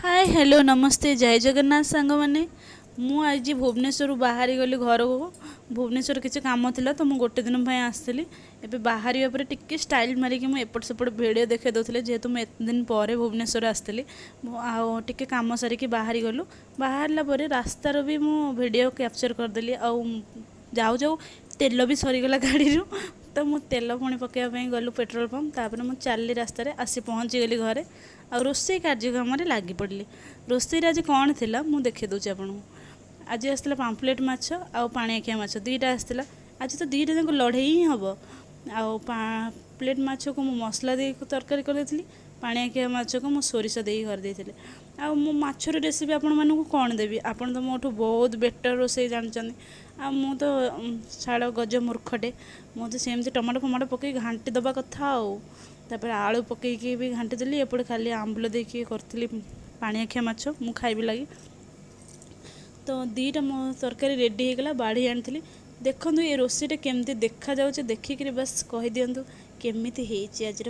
hi hello नमस्ते जय जगन्नाथ सांग मैंने मु आज भुवनेश्वर बाहरी गली घर को भुवनेश्वर किसी काम थिला तो मु गोटे दिन भाई आसली एबे बाहरी पर टिके स्टाइल मारिकी मु एपट सेपट वीडियो देखे दउथले जेहेतु मु एत दिन पर भुवनेश्वर आसली आ टिके काम सारिकी बाहरी गलु बाहरला परे रास्तार भी मु वीडियो कैप्चर करदेली आ जाऊ जाऊ तेल भी सरीगला गाड़ी तो मु तेल पुणी पकाइवाई गलु पेट्रोल पंप तापर मु चलली रास्तार आसी पहुँची गली घरे आ रोसई कार्यक्रम लगी पड़ली रोसई आज कौन थी मुझे देखे दूसरी आपको आज आसला पाम्पलेट माछ आ पाणी आखिया माछ दुईटा आसला आज तो दुईटा जाक लड़े ही हम आ पाम्पलेट माछ को मु मसला दे तरकारी कर पाणी आखिया माछ को मु सोरिष दे करदे आ मो माछर रेसिपी आपण मानू कौन देवी आपन तो मोठू बहुत बेटर रोसई जानते आ मु तो छाड़ गज मूर्खटे मु तो सेमती टमाटो फमाटो पकई घांटी दबा कथा आउे आलू पकईकी भी घांटी देली एपटे खाली आंबुल देकी करतली पाणी आखिया माछ मु खाइबी लगी तो दीटा मो तरकारी रेडी होगला बाढ़ी आनी देखो ये रोसईटा केमती देखा जाऊे देखिक बस कही दिंतु केमिति आज